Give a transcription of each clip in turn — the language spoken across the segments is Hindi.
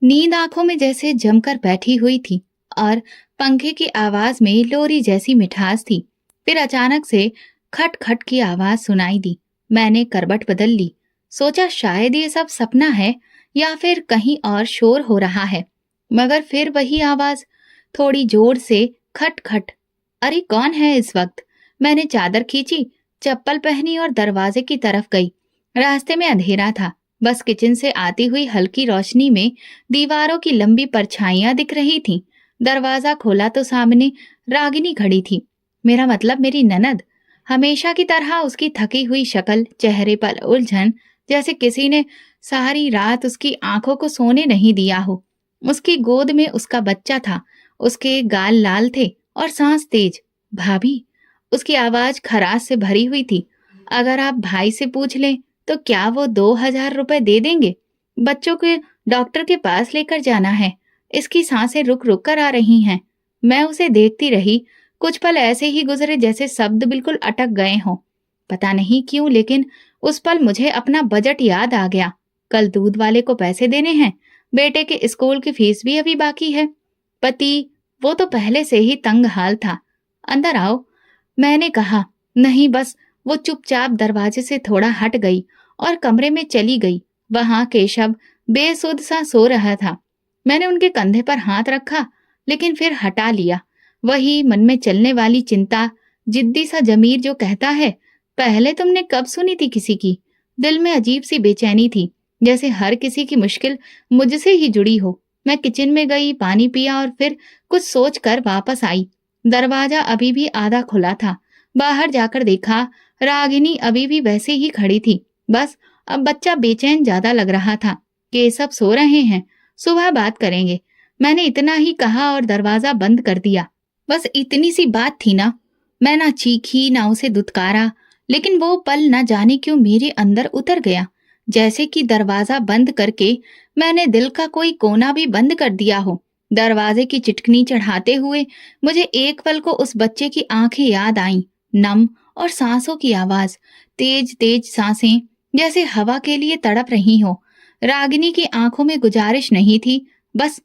नींद आंखों में जैसे जमकर बैठी हुई थी और पंखे की आवाज में लोरी जैसी मिठास थी। फिर अचानक से खट खट की आवाज सुनाई दी। मैंने करवट बदल ली। सोचा शायद ये सब सपना है या फिर कहीं और शोर हो रहा है। मगर फिर वही आवाज, थोड़ी जोर से, खट खट। अरे कौन है इस वक्त? मैंने चादर खींची, चप्पल पहनी और दरवाजे की तरफ गई। रास्ते में अंधेरा था। बस किचन से आती हुई हल्की रोशनी में दीवारों की लंबी परछाइयां दिख रही थीं। दरवाजा खोला तो सामने रागिनी खड़ी थी। मेरा मतलब मेरी ननद। हमेशा की तरह उसकी थकी हुई शक्ल, चेहरे पर उलझन, जैसे किसी ने सारी रात उसकी आंखों को सोने नहीं दिया हो। उसकी गोद में उसका बच्चा था। उसके गाल लाल थे और सांस तेज। भाभी। उसकी आवाज खराश से भरी हुई थी। अगर आप भाई से पूछ लें तो क्या वो 2,000 रुपए दे देंगे? बच्चों के डॉक्टर के पास लेकर जाना है। इसकी सांसें रुक रुक कर आ रही हैं। मैं उसे देखती रही। कुछ पल ऐसे ही गुजरे जैसे शब्द बिल्कुल अटक गए हों। पता नहीं क्यों, लेकिन उस पल मुझे अपना बजट याद आ गया। कल दूध वाले को पैसे देने हैं। बेटे के स्कूल की फीस भी अभी बाकी है। पति, वो तो पहले से ही तंग हाल था। अंदर आओ, मैंने कहा। नहीं, बस वो चुपचाप दरवाजे से थोड़ा हट गई और कमरे में चली गई। वहां केशव बेसुध सा सो रहा था। मैंने उनके कंधे पर हाथ रखा, लेकिन फिर हटा लिया। वही मन में चलने वाली चिंता, जिद्दी सा जमीर जो कहता है, पहले तुमने कब सुनी थी किसी की? दिल में अजीब सी बेचैनी थी, जैसे हर किसी की मुश्किल मुझसे ही जुड़ी हो। मैं किचन में गई, पानी पिया और फिर कुछ सोच कर वापस आई। दरवाजा अभी भी आधा खुला था। बाहर जाकर देखा, रागिनी अभी भी वैसे ही खड़ी थी। बस अब बच्चा बेचैन ज्यादा लग रहा था कि ये सब सो रहे हैं, सुबह बात करेंगे। मैंने इतना ही कहा और दरवाजा बंद कर दिया। बस इतनी सी बात थी ना। मैं ना चीखी ना उसे दुत्कारा, लेकिन वो पल न जाने क्यों मेरे अंदर उतर गया। जैसे कि दरवाजा बंद करके मैंने दिल का कोई कोना भी बंद कर दिया हो। दरवाजे की चिटकनी चढ़ाते हुए मुझे एक पल को उस बच्चे की आंखें याद आईं, नम, और सांसों की आवाज, तेज तेज सांसें, जैसे हवा के लिए तड़प रही हो। रागिनी की आंखों में गुजारिश नहीं थी, बस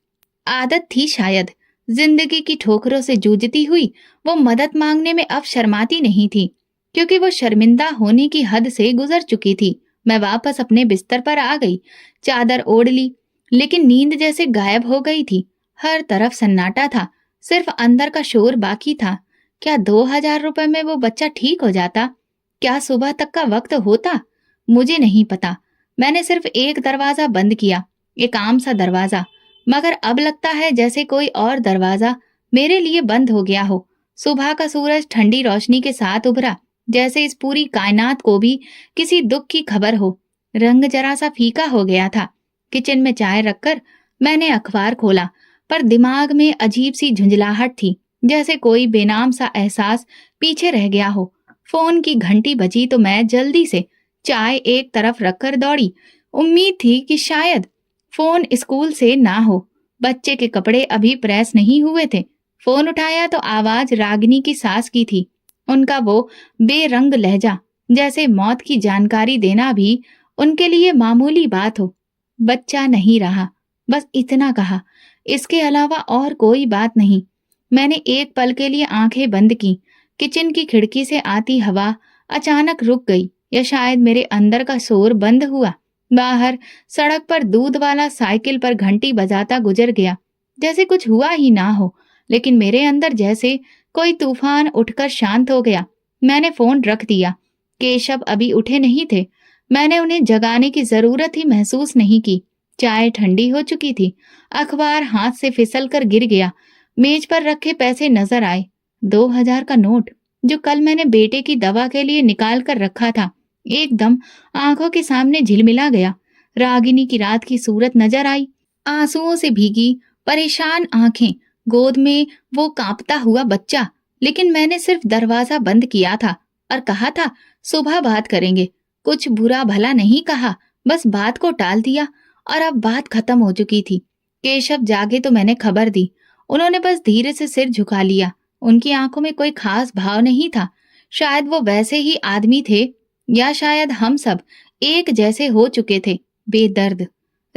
आदत थी शायद। जिंदगी की ठोकरों से जूझती हुई वो मदद मांगने में अब शर्माती नहीं थी, क्योंकि वो शर्मिंदा होने की हद से गुजर चुकी थी। मैं वापस अपने बिस्तर पर आ गई, चादर ओढ़ ली, लेकिन नींद जैसे गायब हो गई थी। हर तरफ सन्नाटा था, सिर्फ अंदर का शोर बाकी था। क्या 2,000 रुपए में वो बच्चा ठीक हो जाता? क्या सुबह तक का वक्त होता? मुझे नहीं पता। मैंने सिर्फ एक दरवाजा बंद किया, एक आम सा दरवाजा, मगर अब लगता है जैसे कोई और दरवाजा मेरे लिए बंद हो गया हो। सुबह का सूरज ठंडी रोशनी के साथ उभरा, जैसे इस पूरी कायनात को भी किसी दुख की खबर हो। रंग जरा सा फीका हो गया था। किचन में चाय रखकर मैंने अखबार खोला, पर दिमाग में अजीब सी झुंझलाहट थी, जैसे कोई बेनाम सा एहसास पीछे रह गया हो। फोन की घंटी बजी तो मैं जल्दी से चाय एक तरफ रखकर दौड़ी। उम्मीद थी कि शायद फोन स्कूल से ना हो। बच्चे के कपड़े अभी प्रेस नहीं हुए थे। फोन उठाया तो आवाज रागिनी की सास की थी। उनका वो बेरंग लहजा, जैसे मौत की जानकारी देना भी उनके लिए मामूली बात हो। बच्चा नहीं रहा, बस इतना कहा। इसके अलावा और कोई बात नहीं। मैंने एक पल के लिए आंखें बंद की। किचन की खिड़की से आती हवा अचानक रुक गई, या शायद मेरे अंदर का शोर बंद हुआ। बाहर सड़क पर दूध वाला साइकिल पर घंटी बजाता गुजर गया, जैसे कुछ हुआ ही ना हो। लेकिन मेरे अंदर जैसे कोई तूफान उठकर शांत हो गया। मैंने फोन रख दिया। केशव अभी उठे नहीं थे। मैंने उन्हें जगाने की जरूरत ही महसूस नहीं की। चाय ठंडी हो चुकी थी। अखबार हाथ से फिसल कर गिर गया। मेज पर रखे पैसे नजर आए। 2,000 का नोट, जो कल मैंने बेटे की दवा के लिए निकाल कर रखा था, एकदम आंखों के सामने झिलमिला गया। रागिनी की रात की सूरत नजर आई, आंसुओं से भीगी, परेशान आंखें, गोद में वो कांपता हुआ बच्चा। लेकिन मैंने सिर्फ दरवाजा बंद किया था और कहा था सुबह बात करेंगे। कुछ बुरा भला नहीं कहा, बस बात को टाल दिया। और अब बात खत्म हो चुकी थी। केशव जागे तो मैंने खबर दी। उन्होंने बस धीरे से सिर झुका लिया। उनकी आंखों में कोई खास भाव नहीं था। शायद वो वैसे ही आदमी थे, या शायद हम सब एक जैसे हो चुके थे, बेदर्द।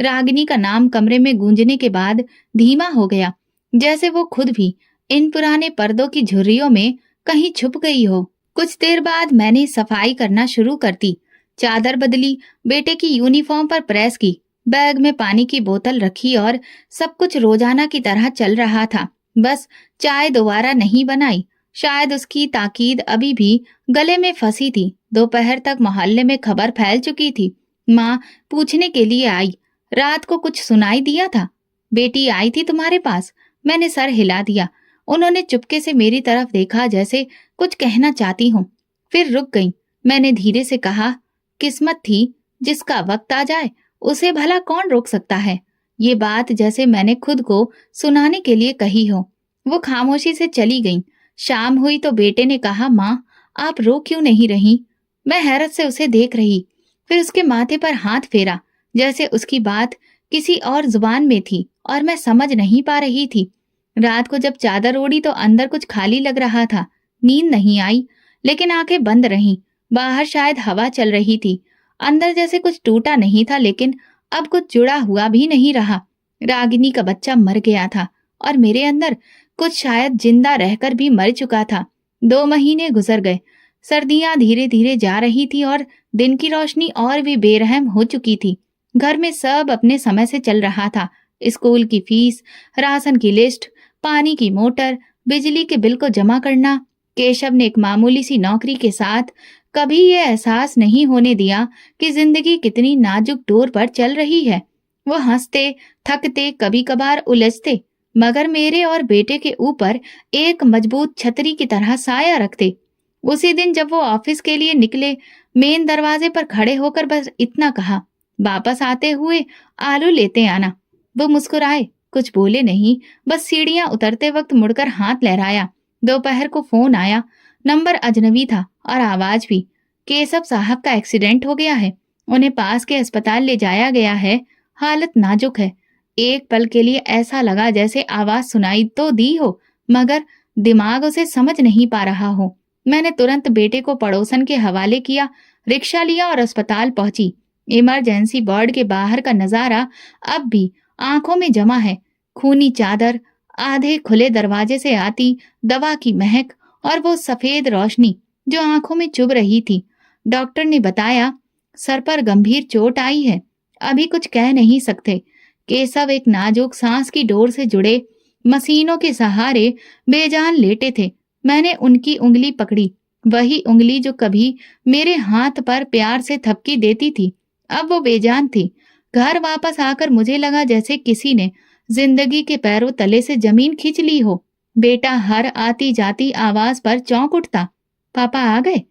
रागिनी का नाम कमरे में गूंजने के बाद धीमा हो गया, जैसे वो खुद भी इन पुराने पर्दों की झुर्रियों में कहीं छुप गई हो। कुछ देर बाद मैंने सफाई करना शुरू कर दी। चादर बदली, बेटे की यूनिफॉर्म पर प्रेस की, बैग में पानी की बोतल रखी और सब कुछ रोजाना की तरह चल रहा था। बस चाय दोबारा नहीं बनाई। शायद उसकी ताकीद अभी भी गले में फंसी थी। दोपहर तक मोहल्ले में खबर फैल चुकी थी। माँ पूछने के लिए आई, रात को कुछ सुनाई दिया था? बेटी आई थी तुम्हारे पास? मैंने सर हिला दिया। उन्होंने चुपके से मेरी तरफ देखा, जैसे कुछ कहना चाहती हूँ, फिर रुक गई। मैंने धीरे से कहा, किस्मत थी, जिसका वक्त आ जाए उसे भला कौन रोक सकता है। ये बात जैसे मैंने खुद को सुनाने के लिए कही हो। वो खामोशी से चली गई। शाम हुई तो बेटे ने कहा, माँ आप रो क्यों नहीं रही? मैं हैरत से उसे देख रही, फिर उसके माथे पर हाथ फेरा, जैसे उसकी बात किसी और जुबान में थी और मैं समझ नहीं पा रही थी। रात को जब चादर ओढ़ी तो अंदर कुछ खाली लग रहा था। नींद नहीं आई, लेकिन आंखें बंद रहीं। बाहर शायद हवा चल रही थी। अंदर जैसे कुछ टूटा नहीं था, लेकिन अब कुछ जुड़ा हुआ भी नहीं रहा। रागिनी का बच्चा मर गया था और मेरे अंदर कुछ शायद जिंदा रहकर भी मर चुका था। 2 महीने गुजर गए। सर्दियां धीरे धीरे जा रही थी और दिन की रोशनी और भी बेरहम हो चुकी थी। घर में सब अपने समय से चल रहा था। स्कूल की फीस, राशन की लिस्ट, पानी की मोटर, बिजली के बिल को जमा करना। केशव ने एक मामूली सी नौकरी के साथ कभी ये एहसास नहीं होने दिया कि जिंदगी कितनी नाजुक डोर पर चल रही है। वो हंसते, थकते, कभी कभार उलझते, मगर मेरे और बेटे के ऊपर एक मजबूत छतरी की तरह साया रखते। उसी दिन जब वो ऑफिस के लिए निकले, मेन दरवाजे पर खड़े होकर बस इतना कहा, वापस आते हुए आलू लेते आना। वो मुस्कुराए, कुछ बोले नहीं, बस सीढ़ियां उतरते वक्त मुड़कर हाथ लहराया। दोपहर को फोन आया। नंबर अजनबी था और आवाज भी। केशव साहब का एक्सीडेंट हो गया है, उन्हें पास के अस्पताल ले जाया गया है, हालत नाजुक है। एक पल के लिए ऐसा लगा जैसे आवाज सुनाई तो दी हो, मगर दिमाग उसे समझ नहीं पा रहा हो। मैंने तुरंत बेटे को पड़ोसन के हवाले किया, रिक्शा लिया और अस्पताल पहुंची। इमरजेंसी वार्ड के बाहर का नजारा अब भी आंखों में जमा है। खूनी चादर, आधे खुले दरवाजे से आती दवा की महक और वो सफेद रोशनी जो आंखों में चुभ रही थी। डॉक्टर ने बताया, सर पर गंभीर चोट आई है, अभी कुछ कह नहीं सकते। केशव एक नाजुक सांस की डोर से जुड़े मशीनों के सहारे बेजान लेटे थे। मैंने उनकी उंगली पकड़ी, वही उंगली जो कभी मेरे हाथ पर प्यार से थपकी देती थी। अब वो बेजान थी। घर वापस आकर मुझे लगा जैसे किसी ने जिंदगी के पैरों तले से जमीन खींच ली हो। बेटा हर आती जाती आवाज पर चौंक उठता, पापा आ गए?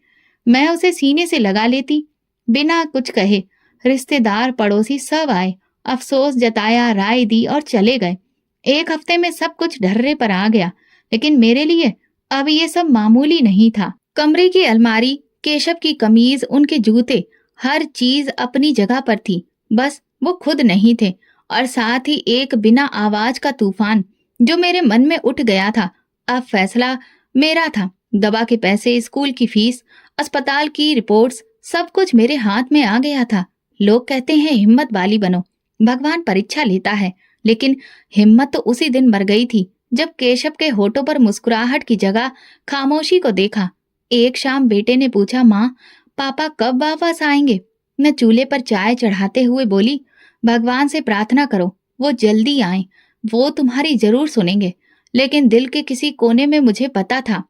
मैं उसे सीने से लगा लेती, बिना कुछ कहे। रिश्तेदार पड़ोसी सब आए, अफसोस जताया, राय दी और चले गए। 1 हफ्ते में सब कुछ ढर्रे पर आ गया, लेकिन मेरे लिए अब ये सब मामूली नहीं था। कमरे की अलमारी, केशव की कमीज, उनके जूते, हर चीज अपनी जगह पर थी। बस वो खुद नहीं थे, और साथ ही एक बिना आवाज का तूफान जो मेरे मन में उठ गया था। अब फैसला मेरा था। दवा के पैसे, स्कूल की फीस, अस्पताल की रिपोर्ट्स, सब कुछ मेरे हाथ में आ गया था। लोग कहते हैं हिम्मत वाली बनो, भगवान परीक्षा लेता है, लेकिन हिम्मत तो उसी दिन मर गई थी जब केशव के होठों पर मुस्कुराहट की जगह खामोशी को देखा। एक शाम बेटे ने पूछा, माँ पापा कब वापस आएंगे? मैं चूल्हे पर चाय चढ़ाते हुए बोली, भगवान से प्रार्थना करो वो जल्दी आए, वो तुम्हारी जरूर सुनेंगे। लेकिन दिल के किसी कोने में मुझे पता था,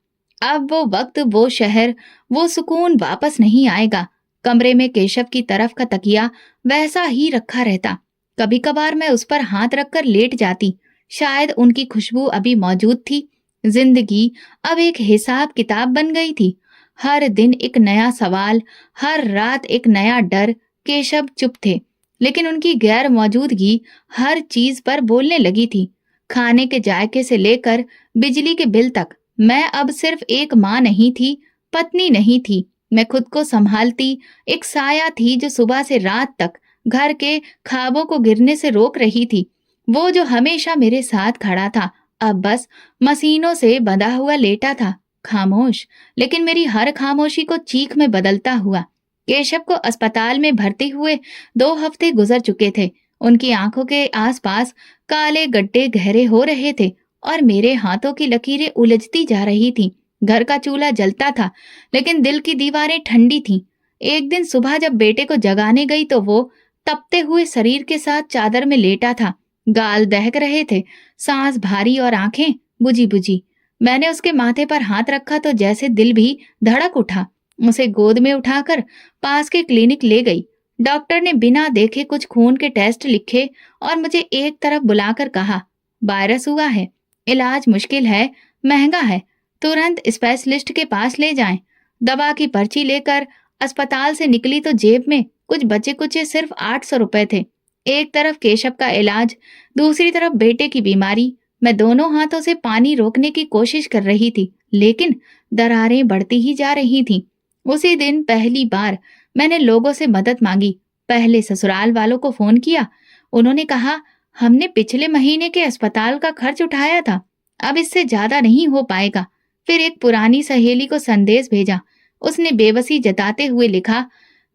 अब वो वक्त, वो शहर, वो सुकून वापस नहीं आएगा। कमरे में केशव की तरफ का तकिया वैसा ही रखा रहता। कभी कभार मैं उस पर हाथ रखकर लेट जाती, शायद उनकी खुशबू अभी मौजूद थी। जिंदगी अब एक हिसाब किताब बन गई थी। हर दिन एक नया सवाल, हर रात एक नया डर। केशव चुप थे, लेकिन उनकी गैर मौजूदगी हर चीज पर बोलने लगी थी। खाने के जायके से लेकर बिजली के बिल तक। मैं अब सिर्फ एक माँ नहीं थी, पत्नी नहीं थी, मैं खुद को संभालती एक साया थी जो सुबह से रात तक घर के ख्वाबों को गिरने से रोक रही थी। वो जो हमेशा मेरे साथ खड़ा था, अब बस मशीनों से बंधा हुआ लेटा था, खामोश, लेकिन मेरी हर खामोशी को चीख में बदलता हुआ। केशव को अस्पताल में भर्ती हुए 2 हफ्ते गुजर चुके थे उनकी आंखों के आसपास काले गड्ढे गहरे हो रहे थे और मेरे हाथों की लकीरें उलझती जा रही थीं। घर का चूल्हा जलता था, लेकिन दिल की दीवारें ठंडी थीं। एक दिन सुबह जब बेटे को जगाने गई तो वो तपते हुए शरीर के साथ चादर में लेटा था। गाल दहक रहे थे, सांस भारी और आंखें बुझी बुझी। मैंने उसके माथे पर हाथ रखा तो जैसे दिल भी धड़क उठा। उसे गोद में उठाकर पास के क्लिनिक ले गई। डॉक्टर ने बिना देखे कुछ खून के टेस्ट लिखे और मुझे एक तरफ बुलाकर कहा, वायरस हुआ है, इलाज मुश्किल है, महंगा है, तुरंत स्पेशलिस्ट के पास ले जाएं। दवा की पर्ची लेकर अस्पताल से निकली तो जेब में कुछ बचे कुचे सिर्फ 800 रुपए थे। एक तरफ केशव का इलाज, दूसरी तरफ बेटे की बीमारी। मैं दोनों हाथों से पानी रोकने की कोशिश कर रही थी, लेकिन दरारें बढ़ती ही जा रही थीं। उसी दिन पहली बार मैंने लोगों से मदद मांगी। पहले ससुराल वालों को फोन किया। उन्होंने कहा, हमने पिछले महीने के अस्पताल का खर्च उठाया था, अब इससे ज्यादा नहीं हो पाएगा। फिर एक पुरानी सहेली को संदेश भेजा। उसने बेबसी जताते हुए लिखा,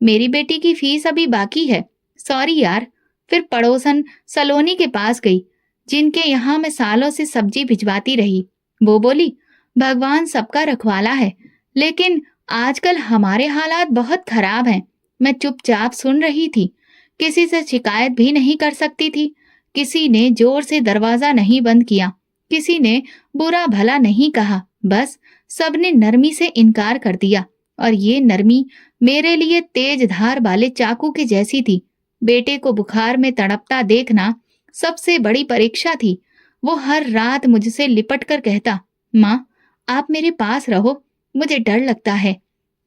मेरी बेटी की फीस अभी बाकी है, सॉरी यार। फिर पड़ोसन सलोनी के पास गई, जिनके यहाँ मैं सालों से सब्जी भिजवाती रही। वो बोली, भगवान सबका रखवाला है, लेकिन आजकल हमारे हालात बहुत खराब हैं। मैं चुपचाप सुन रही थी, किसी से शिकायत भी नहीं कर सकती थी। किसी ने जोर से दरवाजा नहीं बंद किया, किसी ने बुरा भला नहीं कहा, बस सबने नरमी से इनकार कर दिया। और ये नरमी मेरे लिए तेज धार वाले चाकू के जैसी थी। बेटे को बुखार में तड़पता देखना सबसे बड़ी परीक्षा थी। वो हर रात मुझसे लिपट कर कहता, माँ आप मेरे पास रहो, मुझे डर लगता है।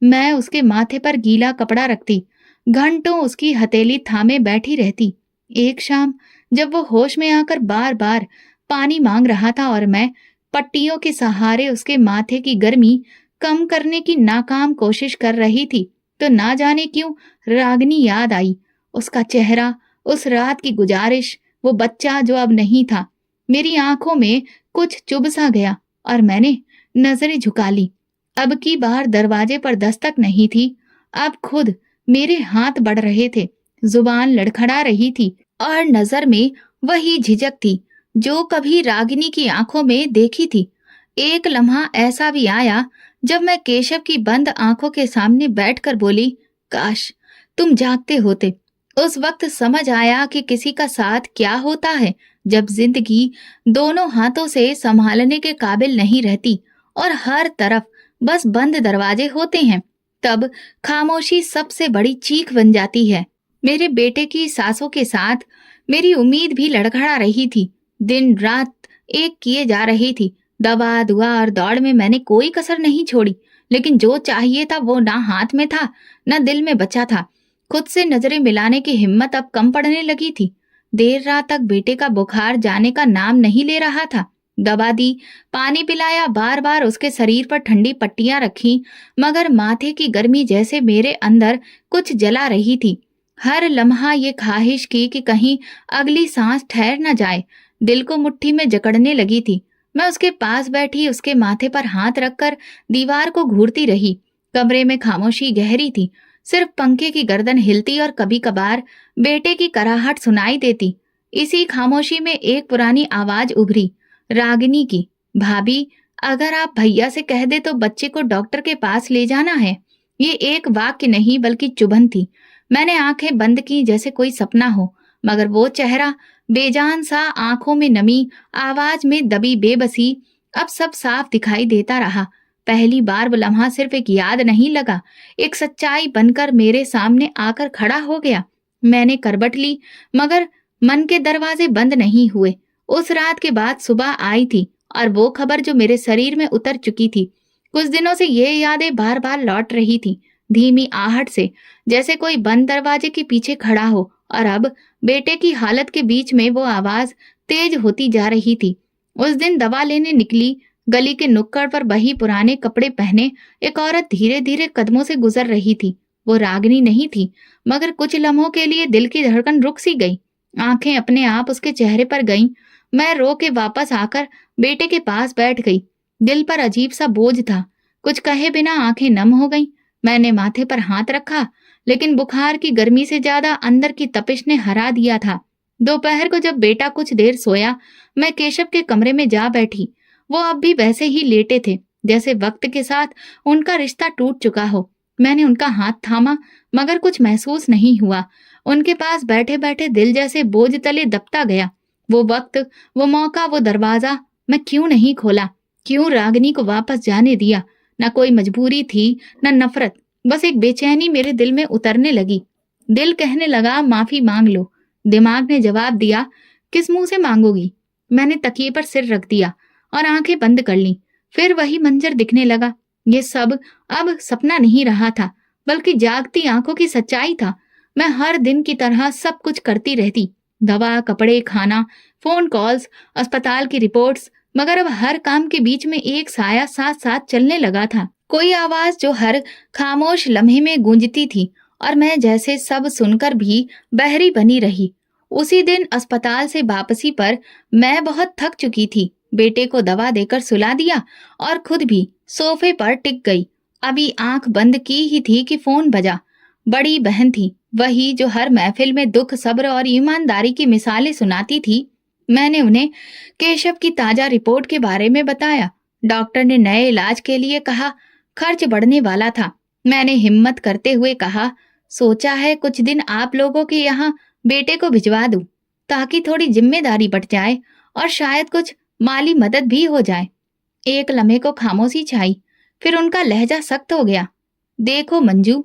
मैं उसके माथे पर गीला कपड़ा रखती, घंटों उसकी हथेली थामे बैठी रहती। एक शाम जब वो होश में आकर बार बार पानी मांग रहा था और मैं पट्टियों के सहारे उसके माथे की गर्मी कम करने की नाकाम कोशिश कर रही थी, तो ना जाने क्यों रागनी याद आई। उसका चेहरा, उस रात की गुजारिश, वो बच्चा जो अब नहीं था। मेरी आंखों में कुछ चुभ सा गया और मैंने नजरें झुका ली। अब की बार दरवाजे पर दस्तक नहीं थी, अब खुद मेरे हाथ बढ़ रहे थे, जुबान लड़खड़ा रही थी और नजर में वही झिझक थी जो कभी रागिनी की आंखों में देखी थी। एक लम्हा ऐसा भी आया जब मैं केशव की बंद आंखों के सामने बैठकर बोली, काश तुम जागते होते। उस वक्त समझ आया कि किसी का साथ क्या होता है जब जिंदगी दोनों हाथों से संभालने के काबिल नहीं रहती और हर तरफ बस बंद दरवाजे होते हैं। तब खामोशी सबसे बड़ी चीख बन जाती है। मेरे बेटे की सांसों के साथ मेरी उम्मीद भी लड़खड़ा रही थी। दिन रात एक किए जा रही थी। दवा दुआ और दौड़ में मैंने कोई कसर नहीं छोड़ी, लेकिन जो चाहिए था वो ना हाथ में था, ना दिल में बचा था। खुद से नजरें मिलाने की हिम्मत अब कम पड़ने लगी थी। देर रात तक बेटे का बुखार जाने का नाम नहीं ले रहा था। दवा दी, पानी पिलाया, बार बार उसके शरीर पर ठंडी पट्टियां रखी, मगर माथे की गर्मी जैसे मेरे अंदर कुछ जला रही थी। हर लम्हा ये ख्वाहिश की कि कहीं अगली सांस ठहर न जाए, दिल को मुट्ठी में जकड़ने लगी थी। मैं उसके पास बैठी, उसके माथे पर हाथ रखकर दीवार को घूरती रही। कमरे में खामोशी गहरी थी, सिर्फ पंखे की गर्दन हिलती और कभी कभार बेटे की कराहट सुनाई देती। इसी खामोशी में एक पुरानी आवाज उभरी, रागिनी की, भाभी अगर आप भैया से कह दे तो बच्चे को डॉक्टर के पास ले जाना है। ये एक वाक्य नहीं बल्कि चुभन थी। मैंने आंखें बंद की जैसे कोई सपना हो, मगर वो चेहरा, बेजान सा, आंखों में नमी, आवाज में दबी बेबसी, अब सब साफ दिखाई देता रहा। पहली बार वो लम्हा सिर्फ एक याद नहीं लगा, एक सच्चाई बनकर मेरे सामने आकर खड़ा हो गया। मैंने करवट ली, मगर मन के दरवाजे बंद नहीं हुए। उस रात के बाद सुबह आई थी और वो खबर जो मेरे शरीर में उतर चुकी थी। कुछ दिनों से ये यादें बार बार लौट रही थी, धीमी आहट से, जैसे कोई बंद दरवाजे के पीछे खड़ा हो। और अब बेटे की हालत के बीच में वो आवाज तेज होती जा रही थी। उस दिन दवा लेने निकली, गली के नुक्कड़ पर वही पुराने कपड़े पहने एक औरत धीरे धीरे कदमों से गुजर रही थी। वो रागिनी नहीं थी, मगर कुछ लम्हों के लिए दिल की धड़कन रुक सी गई। आंखें अपने आप उसके चेहरे पर गईं। मैं रो के वापस आकर बेटे के पास बैठ गई। दिल पर अजीब सा बोझ था, कुछ कहे बिना आंखें नम हो गईं। मैंने माथे पर हाथ रखा, लेकिन बुखार की गर्मी से ज्यादा अंदर की तपिश ने हरा दिया था। दोपहर को जब बेटा कुछ देर सोया, मैं केशव के कमरे में जा बैठी। वो अब भी वैसे ही लेटे थे, जैसे वक्त के साथ उनका रिश्ता टूट चुका हो। मैंने उनका हाथ थामा, मगर कुछ महसूस नहीं हुआ। उनके पास बैठे बैठे दिल जैसे बोझ तले दबता गया। वो वक्त, वो मौका, वो दरवाजा मैं क्यों नहीं खोला? क्यों रागिनी को वापस जाने दिया? न कोई मजबूरी थी, न नफरत, बस एक बेचैनी मेरे दिल में उतरने लगी। दिल कहने लगा, माफी मांग लो। दिमाग ने जवाब दिया, किस मुंह से मांगोगी? मैंने तकिए पर सिर रख दिया और आंखें बंद कर लीं। फिर वही मंजर दिखने लगा। ये सब अब सपना नहीं रहा था, बल्कि जागती आंखों की सच्चाई था। मैं हर दिन की तरह सब कुछ करती रहती, दवा, कपड़े, खाना, फोन कॉल्स, अस्पताल की रिपोर्ट्स, मगर अब हर काम के बीच में एक साया साथ साथ चलने लगा था। कोई आवाज जो हर खामोश लम्हे में गूंजती थी, और मैं जैसे सब सुनकर भी बहरी बनी रही। उसी दिन अस्पताल से वापसी पर मैं बहुत थक चुकी थी। बेटे को दवा देकर सुला दिया और खुद भी सोफे पर टिक गई। अभी आंख बंद की ही थी कि फोन बजा। बड़ी बहन थी, वही जो हर महफिल में दुख, सब्र और ईमानदारी की मिसालें सुनाती थी। मैंने उन्हें केशव की ताजा रिपोर्ट के बारे में बताया। डॉक्टर ने नए इलाज के लिए कहा, खर्च बढ़ने वाला था। मैंने हिम्मत करते हुए कहा, सोचा है कुछ दिन आप लोगों के यहाँ बेटे को भिजवा दूं, ताकि थोड़ी जिम्मेदारी बढ़ जाए और शायद कुछ माली मदद भी हो जाए। एक लम्हे को खामोशी छाई, फिर उनका लहजा सख्त हो गया। देखो मंजू,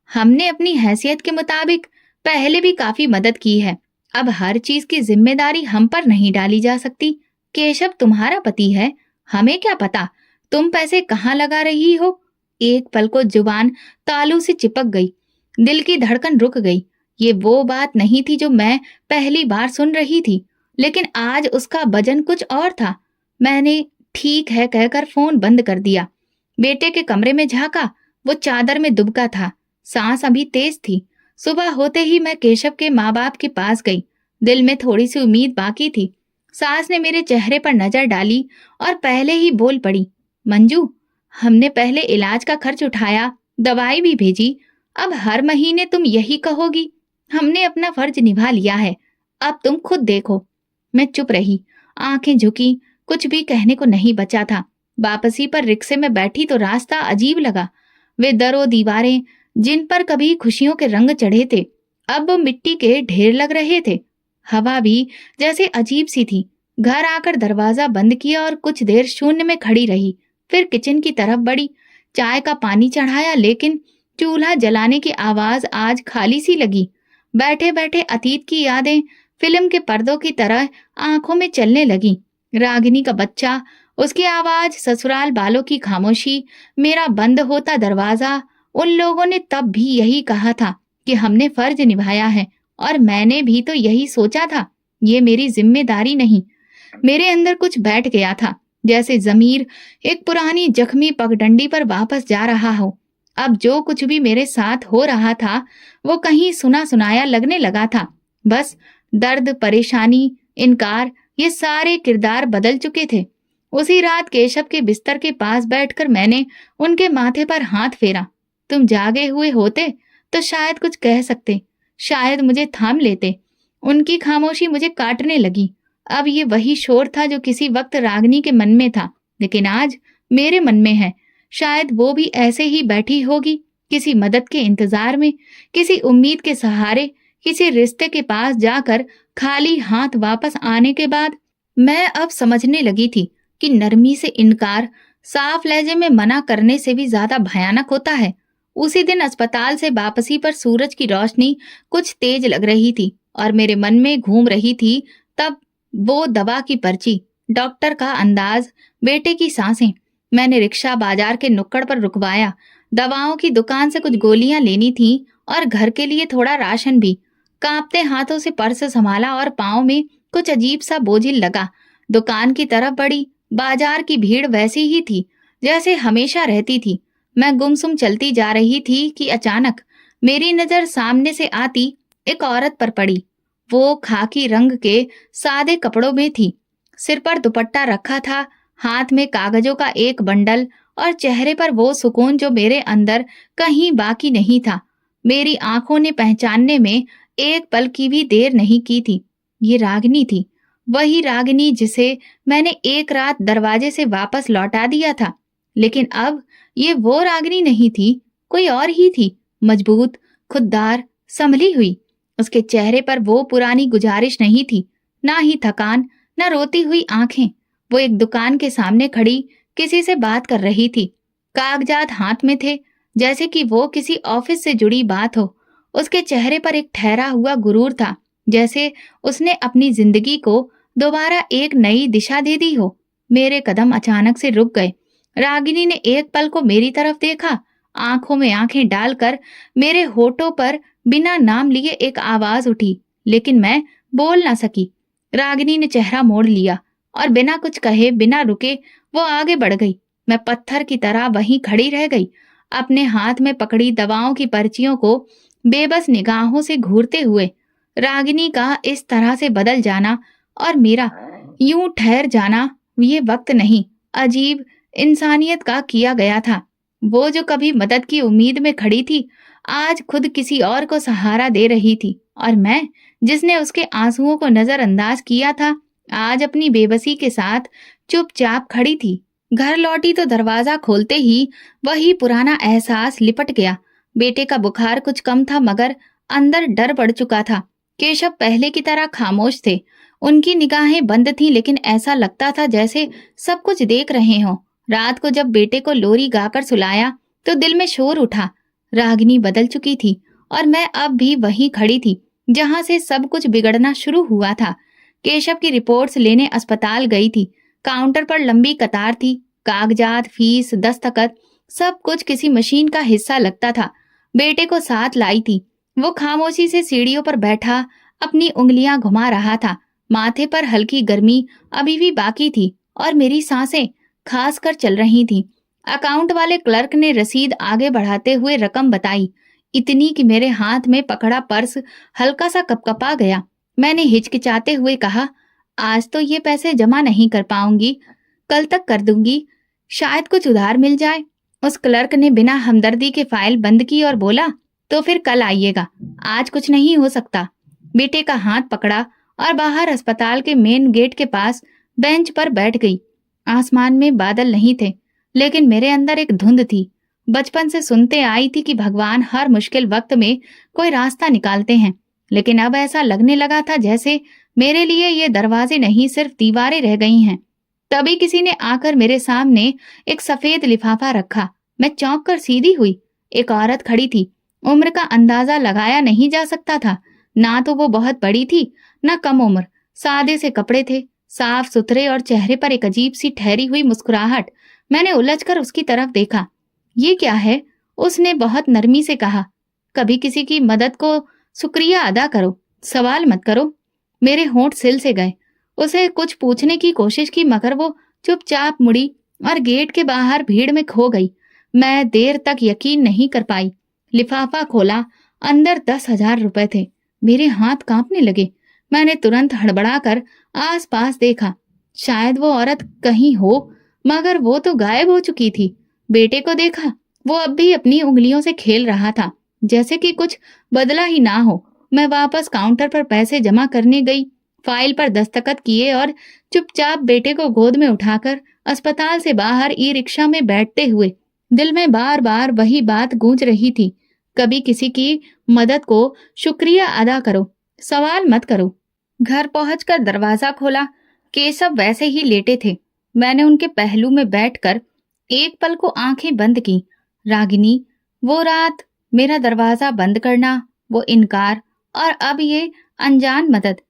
हमने अपनी हैसियत के मुताबिक पहले भी काफी मदद की है। अब हर चीज की जिम्मेदारी हम पर नहीं डाली जा सकती। केशव तुम्हारा पति है, हमें क्या पता तुम पैसे कहाँ लगा रही हो। एक पल को जुबान तालू से चिपक गई, दिल की धड़कन रुक गई। ये वो बात नहीं थी जो मैं पहली बार सुन रही थी, लेकिन आज उसका वजन कुछ और था। मैंने ठीक है कहकर फोन बंद कर दिया। बेटे के कमरे में झांका, वो चादर में दुबका था, सांस अभी तेज थी। सुबह होते ही मैं केशव के माँ बाप के पास गई। दिल में थोड़ी सी उम्मीद बाकी थी। सास ने मेरे चेहरे पर नजर डाली और पहले ही बोल पड़ी, मंजू, हमने पहले इलाज का खर्च उठाया, दवाई भी भेजी, अब हर महीने तुम यही कहोगी। हमने अपना फर्ज निभा लिया है, अब तुम खुद देखो। मैं चुप रही, आंखें झुकी, कुछ भी कहने को नहीं बचा था। वापसी पर रिक्शे में बैठी तो रास्ता अजीब लगा। वे दरो दीवारें जिन पर कभी खुशियों के रंग चढ़े थे, अब वो मिट्टी के ढेर लग रहे थे। हवा भी जैसे अजीब सी थी। घर आकर दरवाजा बंद किया और कुछ देर शून्य में खड़ी रही। फिर किचन की तरफ बढ़ी, चाय का पानी चढ़ाया, लेकिन चूल्हा जलाने की आवाज आज खाली सी लगी। बैठे बैठे अतीत की यादें फिल्म के पर्दों की तरह आंखों में चलने लगी। रागिनी का बच्चा, उसकी आवाज, ससुराल वालों की खामोशी, मेरा बंद होता दरवाजा। उन लोगों ने तब भी यही कहा था कि हमने फर्ज निभाया है, और मैंने भी तो यही सोचा था। ये मेरी जिम्मेदारी नहीं। मेरे अंदर कुछ बैठ गया था, जैसे जमीर एक पुरानी जख्मी पगडंडी पर वापस जा रहा हो। अब जो कुछ भी मेरे साथ हो रहा था, वो कहीं सुना सुनाया लगने लगा था। बस दर्द, परेशानी, इनकार, ये सारे किरदार बदल चुके थे। उसी रात केशव के बिस्तर के पास बैठकर मैंने उनके माथे पर हाथ फेरा। तुम जागे हुए होते तो शायद कुछ कह सकते, शायद मुझे थाम लेते। उनकी खामोशी मुझे काटने लगी। अब ये वही शोर था जो किसी वक्त रागिनी के मन में था, लेकिन आज मेरे मन में है। शायद वो भी ऐसे ही बैठी होगी, किसी मदद के इंतजार में, किसी उम्मीद के सहारे, किसी रिश्ते के पास जाकर खाली हाथ वापस आने के बाद। मैं अब समझने लगी थी कि नरमी से इनकार साफ लहजे में मना करने से भी ज्यादा भयानक होता है। उसी दिन अस्पताल से वापसी पर सूरज की रोशनी कुछ तेज लग रही थी और मेरे मन में घूम रही थी। तब वो दवा की पर्ची, डॉक्टर का अंदाज, बेटे की सांसें। मैंने रिक्शा बाजार के नुक्कड़ पर रुकवाया। दवाओं की दुकान से कुछ गोलियां लेनी थी और घर के लिए थोड़ा राशन भी। कांपते हाथों से पर्स संभाला और पाँव में कुछ अजीब सा बोझिल लगा। दुकान की तरफ बढ़ी। बाजार की भीड़ वैसी ही थी जैसे हमेशा रहती थी। मैं गुमसुम चलती जा रही थी कि अचानक मेरी नजर सामने से आती एक औरत पर पड़ी। वो खाकी रंग के सादे कपड़ों में थी, सिर पर दुपट्टा रखा था, हाथ में कागजों का एक बंडल और चेहरे पर वो सुकून जो मेरे अंदर कहीं बाकी नहीं था। मेरी आंखों ने पहचानने में एक पल की भी देर नहीं की थी। ये रागिनी थी, वही रागिनी जिसे मैंने एक रात दरवाजे से वापस लौटा दिया था। लेकिन अब ये वो रागिनी नहीं थी, कोई और ही थी, मजबूत, खुददार, संभली हुई। उसके चेहरे पर वो पुरानी गुजारिश नहीं थी, ना ही थकान, ना रोती हुई आंखें। वो एक दुकान के सामने खड़ी किसी से बात कर रही थी। कागजात हाथ में थे, जैसे कि वो किसी ऑफिस से जुड़ी बात हो। उसके चेहरे पर एक ठहरा हुआ गुरूर था, जैसे उसने अपनी जिंदगी को दोबारा एक नई दिशा दे दी हो। मेरे कदम अचानक से रुक गए। रागिनी ने एक पल को मेरी तरफ देखा, आंखों में आंखें डालकर मेरे होठों पर बिना नाम लिए एक आवाज उठी, लेकिन मैं बोल ना सकी। रागिनी ने चेहरा मोड़ लिया और बिना कुछ कहे, बिना रुके वो आगे बढ़ गई। मैं पत्थर की तरह वहीं खड़ी रह गई, अपने हाथ में पकड़ी दवाओं की पर्चियों को बेबस निगाहों से घूरते हुए। रागिनी का इस तरह से बदल जाना और मेरा यूं ठहर जाना, ये वक्त नहीं, अजीब इंसानियत का किया गया था। वो जो कभी मदद की उम्मीद में खड़ी थी, आज खुद किसी और को सहारा दे रही थी, और मैं, जिसने उसके आंसुओं को नजरअंदाज किया था, आज अपनी बेबसी के साथ चुपचाप खड़ी थी। घर लौटी तो दरवाजा खोलते ही वही पुराना एहसास लिपट गया। बेटे का बुखार कुछ कम था, मगर अंदर डर बढ़ चुका था। केशव पहले की तरह खामोश थे, उनकी निगाहें बंद थीं, लेकिन ऐसा लगता था जैसे सब कुछ देख रहे हों। रात को जब बेटे को लोरी गाकर सुलाया तो दिल में शोर उठा। रागिनी बदल चुकी थी और मैं अब भी वहीं खड़ी थी जहां से सब कुछ बिगड़ना शुरू हुआ था। केशव की रिपोर्ट्स लेने अस्पताल गई थी। काउंटर पर लंबी कतार थी, कागजात, फीस, दस्तखत, सब कुछ किसी मशीन का हिस्सा लगता था। बेटे को साथ लाई थी। वो खामोशी से सीढ़ियों पर बैठा अपनी उंगलियां घुमा रहा था। माथे पर हल्की गर्मी अभी भी बाकी थी और मेरी सांसें खास कर चल रही थीं। अकाउंट वाले क्लर्क ने रसीद आगे बढ़ाते हुए रकम बताई, इतनी कि मेरे हाथ में पकड़ा पर्स हल्का सा कपकपा गया। मैंने हिचकिचाते हुए कहा, आज तो ये पैसे जमा नहीं कर पाऊंगी, कल तक कर दूंगी, शायद कुछ उधार मिल जाए। उस क्लर्क ने बिना हमदर्दी के फाइल बंद की और बोला, तो फिर कल आइएगा, आज कुछ नहीं हो सकता। बेटे का हाथ पकड़ा और बाहर अस्पताल के मेन गेट के पास बेंच पर बैठ गई। आसमान में बादल नहीं थे, लेकिन मेरे अंदर एक धुंध थी। बचपन से सुनते आई थी कि भगवान हर मुश्किल वक्त में कोई रास्ता निकालते हैं, लेकिन अब ऐसा लगने लगा था जैसे मेरे लिए ये दरवाजे नहीं, सिर्फ दीवारें रह गई हैं। तभी किसी ने आकर मेरे सामने एक सफेद लिफाफा रखा। मैं चौंक कर सीधी हुई। एक औरत खड़ी थी। उम्र का अंदाजा लगाया नहीं जा सकता था। ना तो वो बहुत बड़ी थी, ना कम उम्र। सादे से कपड़े थे, साफ सुथरे, और चेहरे पर एक अजीब सी ठहरी हुई मुस्कुराहट। मैंने उलझकर उसकी तरफ देखा। ये क्या है? उसने बहुत नरमी से कहा, कभी किसी की मदद को शुक्रिया अदा करो, सवाल मत करो। मेरे होंठ सिल से गए। उसे कुछ पूछने की कोशिश की, मगर वो चुपचाप मुड़ी और गेट के बाहर भीड़ में खो गई। मैं देर तक यकीन नहीं कर पाई। लिफाफा खोला, अंदर 10,000 रुपए थे। मेरे हाथ कांपने लगे। मैंने तुरंत हड़बड़ाकर आसपास देखा। शायद वो औरत कहीं हो, मगर वो तो गायब हो चुकी थी। बेटे को देखा, वो अब भी अपनी उंगलियों से खेल रहा था, जैसे कि कुछ बदला ही ना हो। मैं वापस काउंटर पर पैसे जमा करने गई, फाइल पर दस्तखत किए और चुपचाप बेटे को गोद में उठाकर अस्पताल से बाहर ई रिक्शा में बैठते हुए दिल में बार बार वही बात गूंज रही थी, कभी किसी की मदद को शुक्रिया अदा करो, सवाल मत करो। घर पहुंचकर दरवाजा खोला। केशव वैसे ही लेटे थे। मैंने उनके पहलू में बैठकर एक पल को आंखें बंद की। रागिनी, वो रात, मेरा दरवाजा बंद करना, वो इनकार, और अब ये अनजान मदद।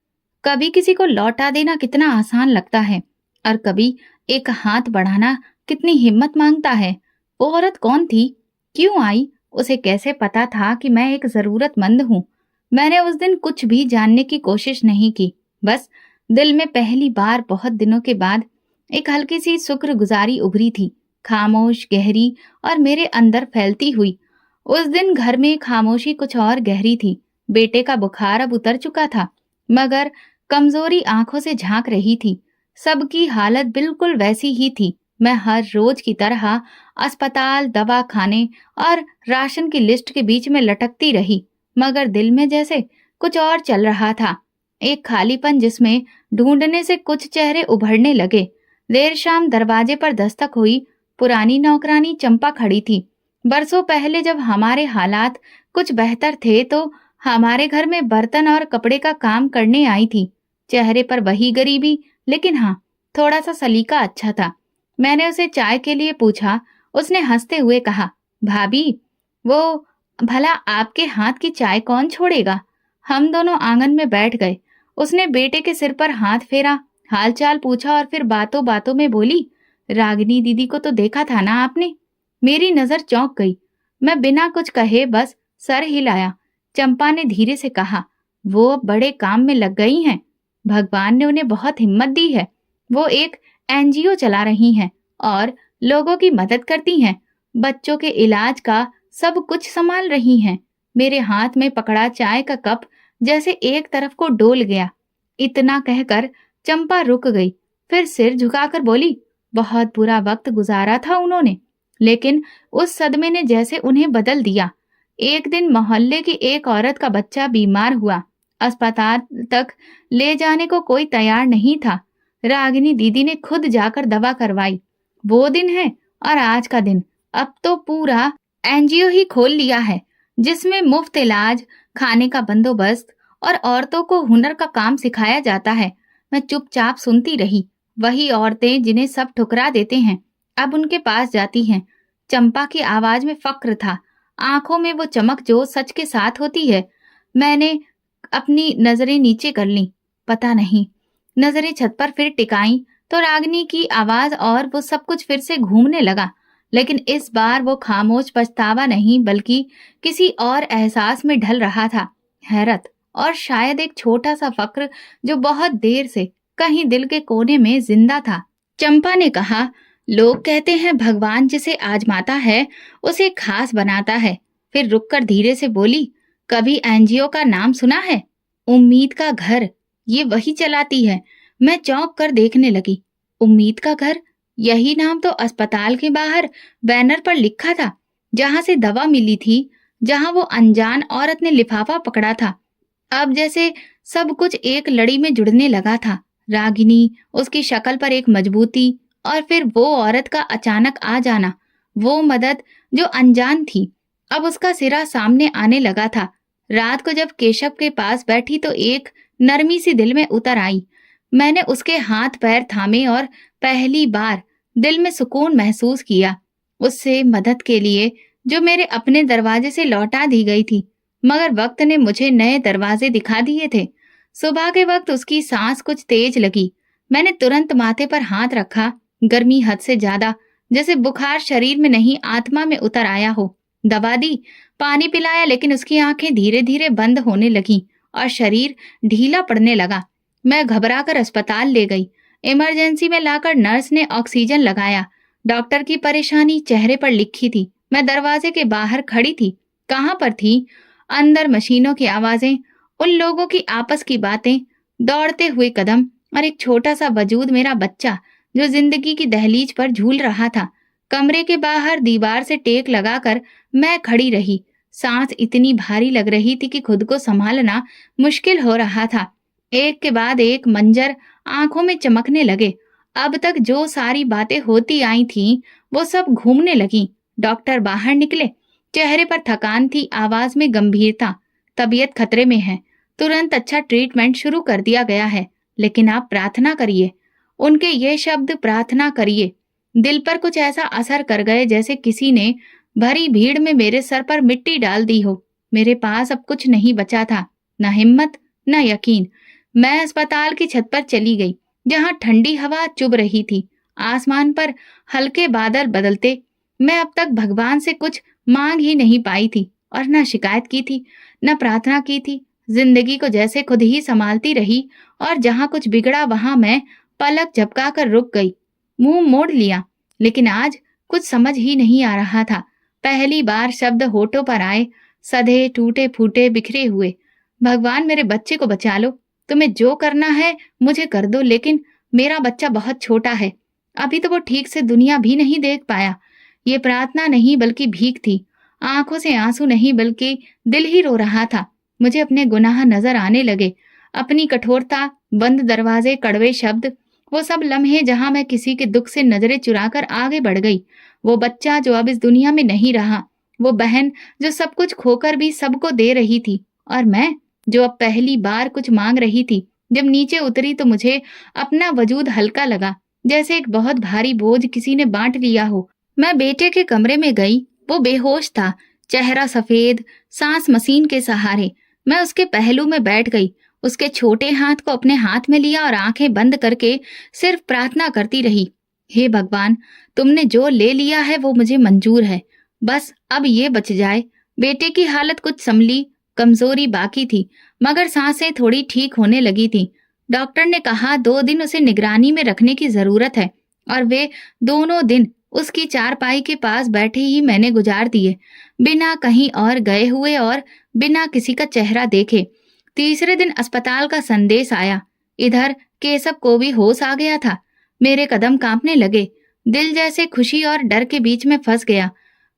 कभी किसी को लौटा देना कितना आसान लगता है, और कभी एक हाथ बढ़ाना कितनी हिम्मत मांगता है। वो औरत कौन थी? क्यों आई? उसे कैसे पता था कि मैं एक जरूरतमंद हूँ? मैंने उस दिन कुछ भी जानने की कोशिश नहीं की। बस दिल में पहली बार बहुत दिनों के बाद एक हल्की सी शुक्रगुजारी उभरी थी, खामोश, गहरी और मेरे अंदर फैलती हुई। उस दिन घर में खामोशी कुछ और गहरी थी। बेटे का बुखार अब उतर चुका था, मगर कमजोरी आंखों से झांक रही थी। सबकी हालत बिल्कुल वैसी ही थी। मैं हर रोज की तरह अस्पताल, दवा खाने और राशन की लिस्ट के बीच में लटकती रही, मगर दिल में जैसे कुछ और चल रहा था। एक खालीपन जिसमें ढूंढने से कुछ चेहरे उभरने लगे। देर शाम दरवाजे पर दस्तक हुई। पुरानी नौकरानी चंपा खड़ी थी। बरसों पहले जब हमारे हालात कुछ बेहतर थे तो हमारे घर में बर्तन और कपड़े का काम करने आई थी। चेहरे पर वही गरीबी, लेकिन हाँ, थोड़ा सा सलीका अच्छा था। मैंने उसे चाय के लिए पूछा। उसने हंसते हुए कहा, भाभी, वो भला आपके हाथ की चाय कौन छोड़ेगा। हम दोनों आंगन में बैठ गए। उसने बेटे के सिर पर हाथ फेरा, हालचाल पूछा और फिर बातों बातों में बोली, रागिनी दीदी को तो देखा था ना आपने। मेरी नजर चौंक गई। मैं बिना कुछ कहे बस सर हिलाया। चंपा ने धीरे से कहा, वो अब बड़े काम में लग गई हैं। भगवान ने उन्हें बहुत हिम्मत दी है। वो एक एनजीओ चला रही हैं और लोगों की मदद करती हैं। बच्चों के इलाज का सब कुछ संभाल रही हैं। मेरे हाथ में पकड़ा चाय का कप जैसे एक तरफ को डोल गया। इतना कहकर चंपा रुक गई, फिर सिर झुकाकर बोली, बहुत बुरा वक्त गुजारा था उन्होंने, लेकिन उस सदमे ने जैसे उन्हें बदल दिया। एक दिन मोहल्ले की एक औरत का बच्चा बीमार हुआ। अस्पताल तक ले जाने को कोई तैयार नहीं था। रागिनी दीदी ने खुद जाकर दवा करवाई। वो दिन है और आज का दिन। अब तो पूरा एनजीओ ही खोल लिया है, जिसमें मुफ्त इलाज, खाने का बंदोबस्त और औरतों को हुनर का काम सिखाया जाता है। मैं चुपचाप सुनती रही। वही औरतें जिन्हें सब ठुकरा देते हैं, अब उनके पास जाती हैं। चंपा की आवाज में फक्र था, आंखों में वो चमक जो सच के साथ होती है। मैंने अपनी नजरें नीचे कर लीं। पता नहीं, नजरें छत पर फिर टिकाईं तो रागिनी की आवाज और वो सब कुछ फिर से घूमने लगा। लेकिन इस बार वो खामोश पछतावा नहीं, बल्कि किसी और एहसास में ढल रहा था। हैरत और शायद एक छोटा सा फक्र जो बहुत देर से कहीं दिल के कोने में जिंदा था। चंपा ने कहा, लोग कहते हैं भगवान जिसे आजमाता है उसे खास बनाता है। फिर रुककर धीरे से बोली, कभी एनजीओ का नाम सुना है? उम्मीद का घर, ये वही चलाती है। मैं चौंक कर देखने लगी। उम्मीद का घर, यही नाम तो अस्पताल के बाहर बैनर पर लिखा था, जहां से दवा मिली थी, जहां वो अनजान औरत ने लिफाफा पकड़ा था। अब जैसे सब कुछ एक लड़ी में जुड़ने लगा था। रागिनी, उसकी शक्ल पर एक मजबूती, और फिर वो औरत का अचानक आ जाना। वो मदद जो अनजान थी, अब उसका सिरा सामने आने लगा था। रात को जब केशव के पास बैठी तो एक नरमी सी दिल में उतर आई। मैंने उसके हाथ पैर थामे और पहली बार दिल में सुकून महसूस किया। उससे मदद के लिए जो मेरे अपने दरवाजे से लौटा दी गई थी, मगर वक्त ने मुझे नए दरवाजे दिखा दिए थे। सुबह के वक्त उसकी सांस कुछ तेज लगी। मैंने तुरंत माथे पर हाथ रखा। गर्मी हद से ज्यादा, जैसे बुखार शरीर में नहीं आत्मा में उतर आया हो। दवा दी, पानी पिलाया, लेकिन उसकी आंखें धीरे धीरे बंद होने लगीं और शरीर ढीला पड़ने लगा। मैं घबराकर अस्पताल ले गई। इमरजेंसी में लाकर नर्स ने ऑक्सीजन लगाया। डॉक्टर की परेशानी चेहरे पर लिखी थी। मैं दरवाजे के बाहर खड़ी थी। कहाँ पर थी? अंदर मशीनों की आवाजें, उन लोगों की आपस की बातें, दौड़ते हुए कदम और एक छोटा सा वजूद, मेरा बच्चा, जो जिंदगी की दहलीज पर झूल रहा था। कमरे के बाहर दीवार से टेक लगाकर मैं खड़ी रही। सांस इतनी भारी लग रही थी कि खुद को संभालना मुश्किल हो रहा था। एक के बाद एक मंजर आंखों में चमकने लगे। अब तक जो सारी बातें होती आई थीं, वो सब घूमने लगीं। डॉक्टर बाहर निकले। चेहरे पर थकान थी, आवाज में गंभीरता। तबीयत खतरे में है, तुरंत अच्छा ट्रीटमेंट शुरू कर दिया गया है, लेकिन आप प्रार्थना करिए। उनके ये शब्द, प्रार्थना करिए, दिल पर कुछ ऐसा असर कर गए जैसे किसी ने भरी भीड़ में मेरे सर पर मिट्टी डाल दी हो। मेरे पास अब कुछ नहीं बचा था, न हिम्मत, न यकीन। मैं अस्पताल की छत पर चली गई, जहां ठंडी हवा चुभ रही थी। आसमान पर हल्के बादल बदलते। मैं अब तक भगवान से कुछ मांग ही नहीं पाई थी, और न शिकायत की थी, न प्रार्थना की थी। जिंदगी को जैसे खुद ही संभालती रही, और जहां कुछ बिगड़ा वहां मैं पलक झपकाकर रुक गई, मुंह मोड़ लिया। लेकिन आज कुछ समझ ही नहीं आ रहा था। पहली बार शब्द होठों पर आए, सधे, टूटे फूटे, बिखरे हुए। भगवान, मेरे बच्चे को बचा लो। तुम्हें जो करना है मुझे कर दो, लेकिन मेरा बच्चा बहुत छोटा है, अभी तो वो ठीक से दुनिया भी नहीं देख पाया। ये प्रार्थना नहीं बल्कि भीख थी। आंखों से आंसू नहीं बल्कि दिल ही रो रहा था। मुझे अपने गुनाह नजर आने लगे। अपनी कठोरता, बंद दरवाजे, कड़वे शब्द, वो सब लम्हे जहां मैं किसी के दुख से नजरें चुराकर आगे बढ़ गई। वो बच्चा जो अब इस दुनिया में नहीं रहा, वो बहन जो सब कुछ खोकर भी सबको दे रही थी, और मैं जो अब पहली बार कुछ मांग रही थी। जब नीचे उतरी तो मुझे अपना वजूद हल्का लगा, जैसे एक बहुत भारी बोझ किसी ने बांट लिया हो। मैं बेटे के कमरे में गई। वो बेहोश था, चेहरा सफेद, सांस मशीन के सहारे। मैं उसके पहलू में बैठ गई, उसके छोटे हाथ को अपने हाथ में लिया और आंखें बंद करके सिर्फ प्रार्थना करती रही। हे भगवान, तुमने जो ले लिया है वो मुझे मंजूर है, बस अब ये बच जाए। बेटे की हालत कुछ संभली, कमजोरी बाकी थी, मगर सांसें थोड़ी ठीक होने लगी थी। डॉक्टर ने कहा 2 दिन उसे निगरानी में रखने की जरूरत है, और वे दोनों दिन उसकी चारपाई के पास बैठे ही मैंने गुजार दिए, बिना कहीं और गए हुए और बिना किसी का चेहरा देखे। तीसरे दिन अस्पताल का संदेश आया। इधर केशव को भी होश आ गया था। मेरे कदम कांपने लगे, दिल जैसे खुशी और डर के बीच में फंस गया।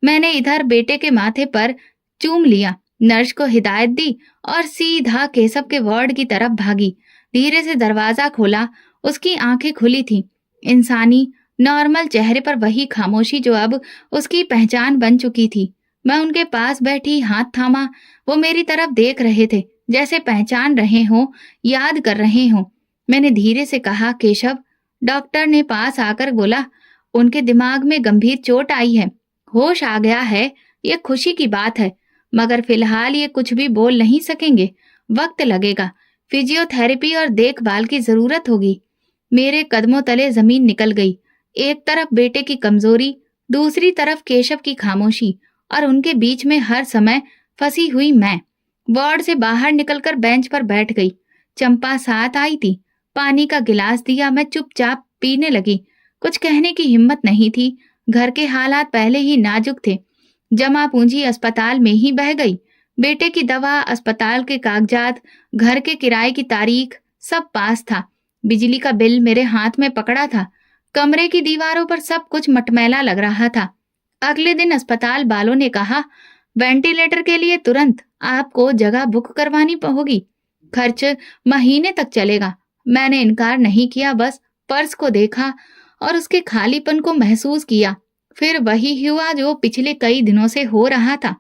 मैंने इधर बेटे के माथे पर चूम लिया, नर्स को हिदायत दी और सीधा केशव के वार्ड की तरफ भागी। धीरे से दरवाजा खोला, उसकी आंखें खुली थीं। इंसानी नॉर्मल चेहरे पर वही खामोशी जो अब उसकी पहचान बन चुकी थी। मैं उनके पास बैठी, हाथ थामा। वो मेरी तरफ देख रहे थे, जैसे पहचान रहे हों, याद कर रहे हों। मैंने धीरे से कहा, केशव। डॉक्टर ने पास आकर बोला, उनके दिमाग में गंभीर चोट आई है, होश आ गया है, ये खुशी की बात है, मगर फिलहाल ये कुछ भी बोल नहीं सकेंगे, वक्त लगेगा, फिजियोथेरेपी और देखभाल की जरूरत होगी। मेरे कदमों तले जमीन निकल गई। एक तरफ बेटे की कमजोरी, दूसरी तरफ केशव की खामोशी, और उनके बीच में हर समय फंसी हुई मैं। वार्ड से बाहर निकलकर बेंच पर बैठ गई। चंपा साथ आई थी, पानी का गिलास दिया, मैं चुपचाप पीने लगी। कुछ कहने की हिम्मत नहीं थी, घर के हालात पहले ही नाजुक थे। जमा पूंजी अस्पताल में ही बह गई। बेटे की दवा, अस्पताल के कागजात, घर के किराए की तारीख, सब पास था। बिजली का बिल मेरे हाथ में पकड़ा था। कमरे की दीवारों पर सब कुछ मटमैला लग रहा था। अगले दिन अस्पताल वालों ने कहा, वेंटिलेटर के लिए तुरंत आपको जगह बुक करवानी होगी, खर्च महीने तक चलेगा। मैंने इनकार नहीं किया, बस पर्स को देखा और उसके खालीपन को महसूस किया। फिर वही हुआ जो पिछले कई दिनों से हो रहा था।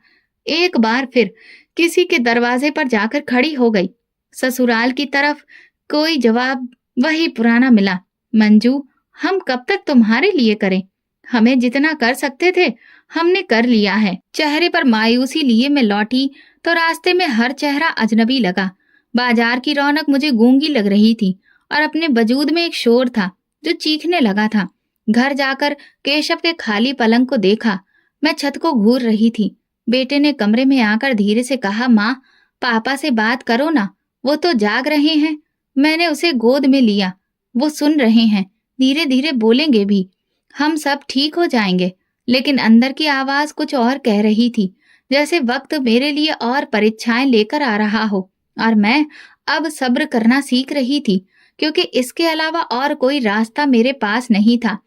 एक बार फिर किसी के दरवाजे पर जाकर खड़ी हो गई। ससुराल की तरफ कोई जवाब वही पुराना मिला, मंजू, हम कब तक तुम्हारे लिए करें? हमें जितना कर सकते थे हमने कर लिया है। चेहरे पर मायूसी लिए मैं लौटी तो रास्ते में हर चेहरा अजनबी लगा। बाजार की रौनक मुझे गूंगी लग रही थी, और अपने वजूद में एक शोर था जो चीखने लगा था। घर जाकर केशव के खाली पलंग को देखा। मैं छत को घूर रही थी। बेटे ने कमरे में आकर धीरे से कहा, माँ, पापा से बात करो ना, वो तो जाग रहे हैं। मैंने उसे गोद में लिया। वो सुन रहे हैं, धीरे धीरे बोलेंगे भी, हम सब ठीक हो जाएंगे। लेकिन अंदर की आवाज कुछ और कह रही थी, जैसे वक्त मेरे लिए और परीक्षाएं लेकर आ रहा हो, और मैं अब सब्र करना सीख रही थी, क्योंकि इसके अलावा और कोई रास्ता मेरे पास नहीं था।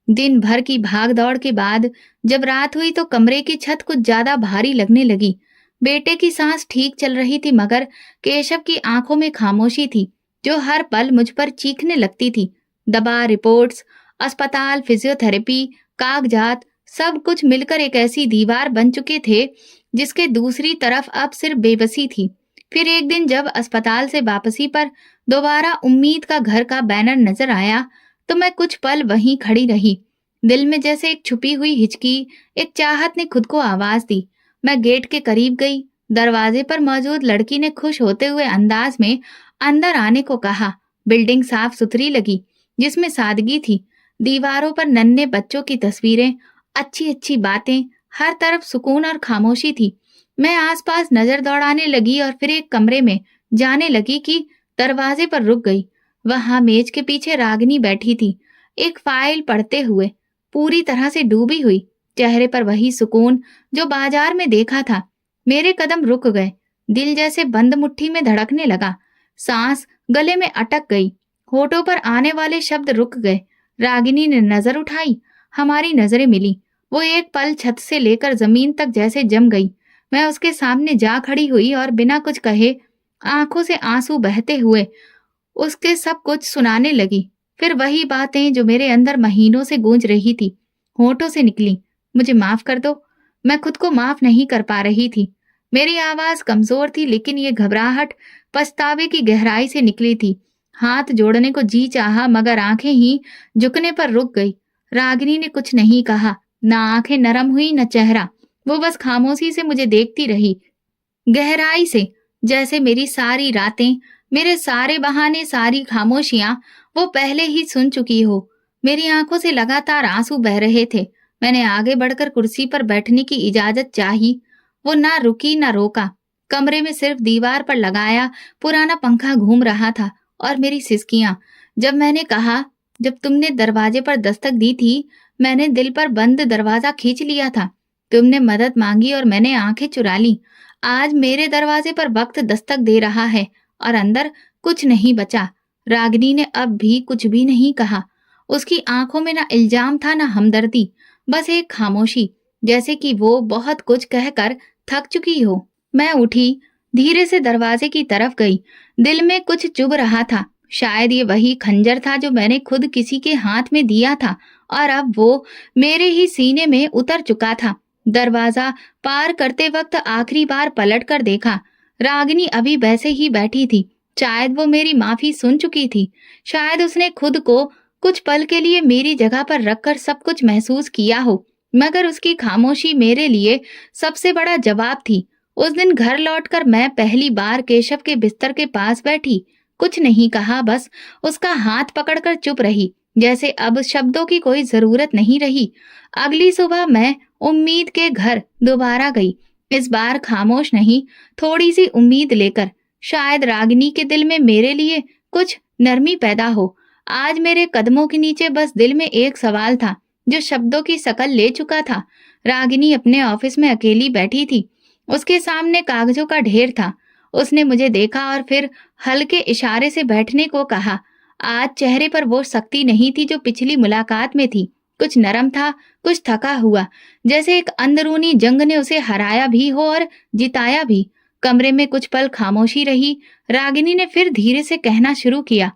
दिन भर की भाग दौड़ के बाद जब रात हुई तो कमरे की छत कुछ ज्यादा भारी लगने लगी। बेटे की सांस ठीक चल रही थी, मगर केशव की आंखों में खामोशी थी जो हर पल मुझ पर चीखने लगती थी। दवा, रिपोर्ट्स, अस्पताल, फिजियोथेरेपी, कागजात, सब कुछ मिलकर एक ऐसी दीवार बन चुके थे जिसके दूसरी तरफ अब सिर्फ बेबसी थी। फिर एक दिन जब अस्पताल से वापसी पर दोबारा उम्मीद का घर का बैनर नजर आया तो मैं कुछ पल वहीं खड़ी रही। दिल में जैसे एक छुपी हुई हिचकी, एक चाहत ने खुद को आवाज दी। मैं गेट के करीब गई। दरवाजे पर मौजूद लड़की ने खुश होते हुए अंदाज में अंदर आने को कहा। बिल्डिंग साफ सुथरी लगी, जिसमें सादगी थी। दीवारों पर नन्हे बच्चों की तस्वीरें, अच्छी अच्छी बातें, हर तरफ सुकून और खामोशी थी। मैं आसपास नजर दौड़ाने लगी और फिर एक कमरे में जाने लगी कि दरवाजे पर रुक गई। वहां मेज के पीछे रागिनी बैठी थी, एक फाइल पढ़ते हुए, पूरी तरह से डूबी हुई, चेहरे पर वही सुकून जो बाजार में देखा था। मेरे कदम रुक गए, दिल जैसे बंद मुट्ठी में धड़कने लगा, सांस गले में अटक गई, होठों पर आने वाले शब्द रुक गए। रागिनी ने नजर उठाई, हमारी नजरें मिली। वो एक पल छत से लेकर जमीन तक जैसे जम गई। मैं उसके सामने जा खड़ी हुई और बिना कुछ कहे आंखों से आंसू बहते हुए उसके सब कुछ सुनाने लगी। फिर वही बातें जो मेरे अंदर महीनों से गूंज रही थी, होठों से निकली। मुझे माफ कर दो। मैं खुद को माफ नहीं कर पा रही थी। मेरी आवाज कमजोर थी, लेकिन ये घबराहट पछतावे की गहराई से निकली थी। हाथ जोड़ने को जी चाहा, मगर आंखें ही झुकने पर रुक गई। रागिनी ने कुछ नहीं कहा, ना आंखें नरम हुई न चेहरा। वो बस खामोशी से मुझे देखती रही, गहराई से, जैसे मेरी सारी रातें, मेरे सारे बहाने, सारी खामोशियां वो पहले ही सुन चुकी हो। मेरी आंखों से लगातार आंसू बह रहे थे। मैंने आगे बढ़कर कुर्सी पर बैठने की इजाजत चाही। वो ना रुकी ना रोका। कमरे में सिर्फ दीवार पर लगाया पुराना पंखा घूम रहा था और मेरी सिसकियां। जब मैंने कहा, जब तुमने दरवाजे पर दस्तक दी थी, मैंने दिल पर बंद दरवाजा खींच लिया था। तुमने मदद मांगी और मैंने आंखें चुरा ली। आज मेरे दरवाजे पर वक्त दस्तक दे रहा है और अंदर कुछ नहीं बचा। रागिनी ने अब भी कुछ भी नहीं कहा। उसकी आंखों में ना इल्जाम था ना हमदर्दी, बस एक खामोशी, जैसे कि वो बहुत कुछ कहकर थक चुकी हो। मैं उठी, धीरे से दरवाजे की तरफ गई। दिल में कुछ चुभ रहा था। शायद ये वही खंजर था जो मैंने खुद किसी के हाथ में दिया था और अब वो मेरे ही सीने में उतर चुका था। दरवाजा पार करते वक्त आखिरी बार पलट कर देखा। रागिनी अभी वैसे ही बैठी थी। शायद वो मेरी माफी सुन चुकी थी। शायद उसने खुद को कुछ पल के लिए मेरी जगह पर रखकर सब कुछ महसूस किया हो, मगर उसकी खामोशी मेरे लिए सबसे बड़ा जवाब थी। उस दिन घर लौटकर मैं पहली बार केशव के बिस्तर के पास बैठी। कुछ नहीं कहा, बस उसका हाथ पकड़कर चुप रही, जैसे अब शब्दों की कोई जरूरत नहीं रही। अगली सुबह मैं उम्मीद के घर दोबारा गई। इस बार खामोश नहीं, थोड़ी सी उम्मीद लेकर। शायद रागिनी के दिल में मेरे लिए कुछ नरमी पैदा हो। आज मेरे कदमों के नीचे बस दिल में एक सवाल था, जो शब्दों की शकल ले चुका था। रागिनी अपने ऑफिस में अकेली बैठी थी। उसके सामने कागजों का ढेर था। उसने मुझे देखा और फिर हल्के इशारे से बैठने को कहा। आज चेहरे पर वो शक्ति नहीं थी जो पिछली मुलाकात में थी। कुछ नरम था, कुछ थका हुआ, जैसे एक अंदरूनी जंग ने उसे हराया भी हो और जिताया भी। कमरे में कुछ पल खामोशी रही। रागिनी ने फिर धीरे से कहना शुरू किया,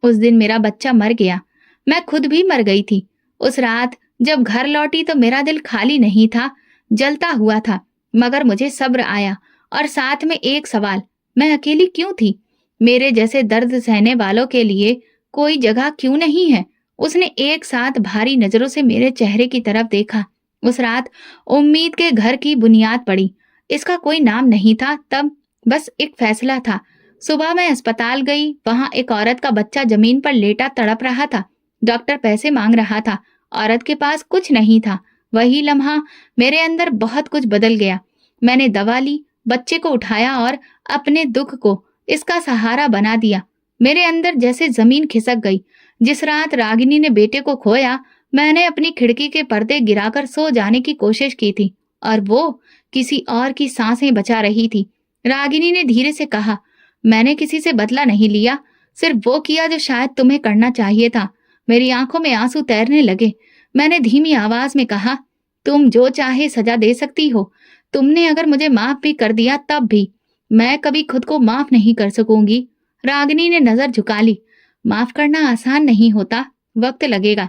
उस दिन मेरा बच्चा मर गया। मैं खुद भी मर गई थी। उस रात जब घर लौटी तो मेरा दिल खाली नहीं था, जलता हुआ था, मगर मुझे सब्र आया और साथ में एक सवाल, मैं अकेली क्यों थी? मेरे जैसे दर्द सहने वालों के लिए कोई जगह क्यों नहीं है? उसने एक साथ भारी नजरों से मेरे चेहरे की तरफ देखा। उस रात उम्मीद के घर की बुनियाद पड़ी। इसका कोई नाम नहीं था तब, बस एक फैसला था। सुबह मैं अस्पताल गई। वहां एक औरत का बच्चा जमीन पर लेटा तड़प रहा था। डॉक्टर पैसे मांग रहा था। औरत के पास कुछ नहीं था। वही लम्हा मेरे अंदर बहुत कुछ बदल गया। मैंने दवा ली, बच्चे को उठाया और अपने दुख को इसका सहारा बना दिया। मेरे अंदर जैसे जमीन खिसक गई। जिस रात रागिनी ने बेटे को खोया, मैंने अपनी खिड़की के पर्दे गिराकर सो जाने की कोशिश की थी और वो किसी और की सांसें बचा रही थी। रागिनी ने धीरे से कहा, मैंने किसी से बदला नहीं लिया, सिर्फ वो किया जो शायद तुम्हें करना चाहिए था। मेरी आंखों में आंसू तैरने लगे। मैंने धीमी आवाज में कहा, तुम जो चाहे सजा दे सकती हो। तुमने अगर मुझे माफ भी कर दिया तब भी मैं कभी खुद को माफ नहीं कर सकूंगी। रागिनी ने नजर झुका ली। माफ करना आसान नहीं होता, वक्त लगेगा।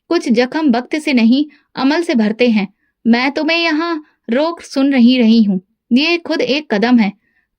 कुछ जख्म वक्त से नहीं, अमल से भरते हैं। मैं तुम्हें यहाँ रोक सुन रही हूँ। ये खुद एक कदम है।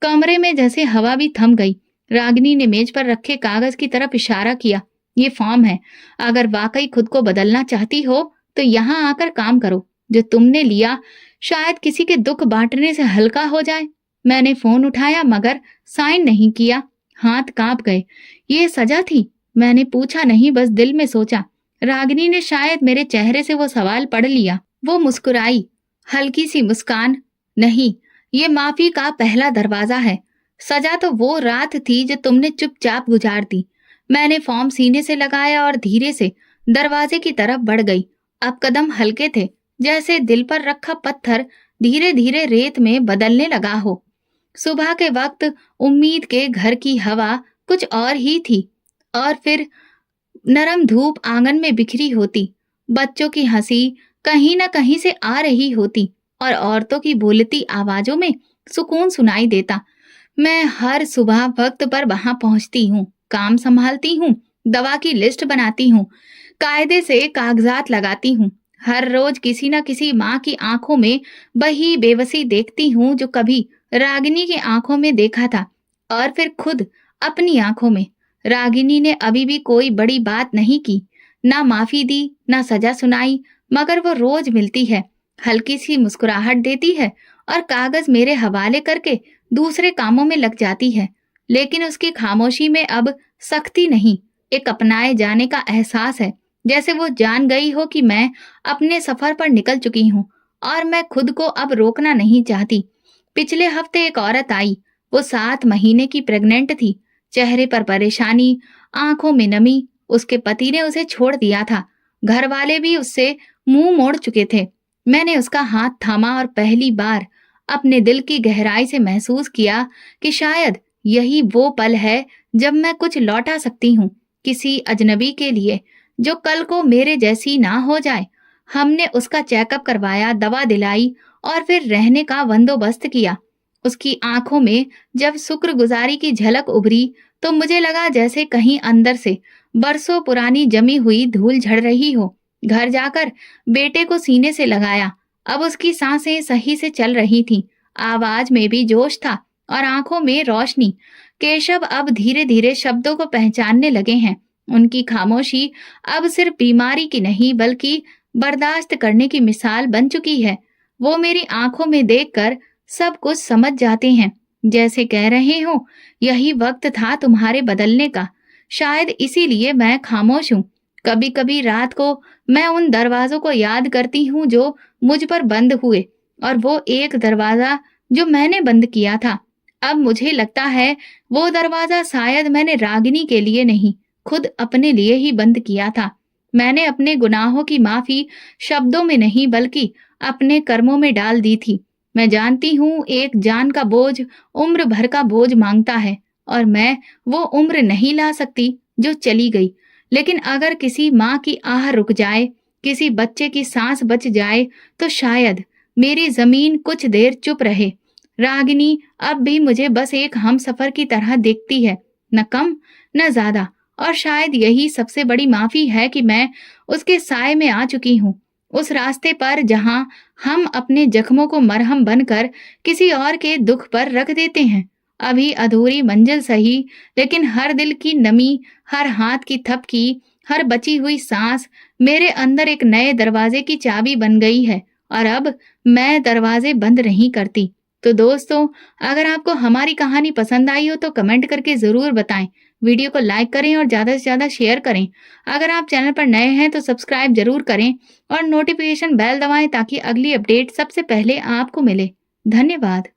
कमरे में जैसे हवा भी थम गई। रागिनी ने मेज पर रखे कागज की तरफ इशारा किया। ये फॉर्म है। अगर वाकई खुद को बदलना चाहती हो तो यहाँ आकर काम करो। जो तुमने लिया शायद किसी के दुख बांटने से हल्का हो जाए। मैंने फोन उठाया मगर साइन नहीं किया। हाथ कांप गए। ये सजा थी? मैंने पूछा नहीं, बस दिल में सोचा। रागिनी ने शायद मेरे चेहरे से वो सवाल पढ़ लिया। वो मुस्कुराई, हल्की सी मुस्कान। नहीं, ये माफी का पहला दरवाजा है। सजा तो वो रात थी जो तुमने चुपचाप गुजार दी। मैंने फॉर्म सीने से लगाया और धीरे से दरवाजे की तरफ बढ़ गई। अब कदम हल्के थे, जैसे दिल पर रखा पत्थर धीरे धीरे रेत में बदलने लगा हो। सुबह के वक्त उम्मीद के घर की हवा कुछ और ही थी और फिर नरम धूप आंगन में बिखरी होती। बच्चों की हंसी कहीं न कहीं से आ रही होती और औरतों की बोलती आवाजों में सुकून सुनाई देता। मैं हर सुबह वक्त पर वहां पहुंचती हूँ, काम संभालती हूँ, दवा की लिस्ट बनाती हूँ, कायदे से कागजात लगाती हूँ। हर रोज किसी न किसी माँ की आंखों में वही बेबसी देखती हूँ जो कभी रागिनी की आंखों में देखा था, और फिर खुद अपनी आंखों में। रागिनी ने अभी भी कोई बड़ी बात नहीं की, ना माफी दी, ना सजा सुनाई, मगर वो रोज मिलती है, हल्की सी मुस्कुराहट देती है और कागज मेरे हवाले करके दूसरे कामों में लग जाती है। लेकिन उसकी खामोशी में अब सख्ती नहीं, एक अपनाए जाने का एहसास है, जैसे वो जान गई हो कि मैं अपने सफर पर निकल चुकी हूँ और मैं खुद को अब रोकना नहीं चाहती। पिछले हफ्ते एक औरत आई। वो 7 महीने की प्रेग्नेंट थी। चेहरे पर परेशानी, आंखों में नमी। उसके पति ने उसे छोड़ दिया था। घर वाले भी उससे मुंह मोड़ चुके थे। मैंने उसका हाथ थामा और पहली बार अपने दिल की गहराई से महसूस किया कि शायद यही वो पल है जब मैं कुछ लौटा सकती हूँ, किसी अजनबी के लिए जो कल को मेरे जैसी ना हो जाए। हमने उसका चेकअप करवाया, दवा दिलाई और फिर रहने का बंदोबस्त किया। उसकी आंखों में जब शुक्रगुजारी की झलक उभरी तो मुझे लगा जैसे कहीं अंदर से बरसों पुरानी जमी हुई धूल झड़ रही हो। घर जाकर बेटे को सीने से लगाया। अब उसकी सांसें सही से चल रही थीं, आवाज में भी जोश था और आंखों में रोशनी। केशव अब धीरे धीरे शब्दों को पहचानने लगे हैं। उनकी खामोशी अब सिर्फ बीमारी की नहीं बल्कि बर्दाश्त करने की मिसाल बन चुकी है। वो मेरी आंखों में देखकर सब कुछ समझ जाते हैं, जैसे कह रहे हो यही वक्त था तुम्हारे बदलने का। शायद इसीलिए मैं खामोश हूँ। कभी कभी रात को मैं उन दरवाजों को याद करती हूँ जो मुझ पर बंद हुए, और वो एक दरवाजा जो मैंने बंद किया था। अब मुझे लगता है वो दरवाजा शायद मैंने रागिनी के लिए नहीं, खुद अपने लिए ही बंद किया था। मैंने अपने गुनाहों की माफी शब्दों में नहीं बल्कि अपने कर्मों में डाल दी थी। मैं जानती हूँ एक जान का बोझ उम्र भर का बोझ मांगता है, और मैं वो उम्र नहीं ला सकती जो चली गई। लेकिन अगर किसी माँ की आह रुक जाए, किसी बच्चे की सांस बच जाए, तो शायद मेरी जमीन कुछ देर चुप रहे। रागिनी अब भी मुझे बस एक हमसफर की तरह देखती है, न कम न ज्यादा। और शायद यही सबसे बड़ी माफी है कि मैं उसके साए में आ चुकी हूँ, उस रास्ते पर जहां हम अपने जख्मों को मरहम बनकर किसी और के दुख पर रख देते हैं। अभी अधूरी मंजिल सही, लेकिन हर दिल की नमी, हर हाथ की थपकी, हर बची हुई सांस मेरे अंदर एक नए दरवाजे की चाबी बन गई है, और अब मैं दरवाजे बंद नहीं करती। तो दोस्तों, अगर आपको हमारी कहानी पसंद आई हो तो कमेंट करके जरूर बताएं। वीडियो को लाइक करें और ज्यादा से ज्यादा शेयर करें। अगर आप चैनल पर नए हैं तो सब्सक्राइब जरूर करें और नोटिफिकेशन बेल दबाएं ताकि अगली अपडेट सबसे पहले आपको मिले। धन्यवाद।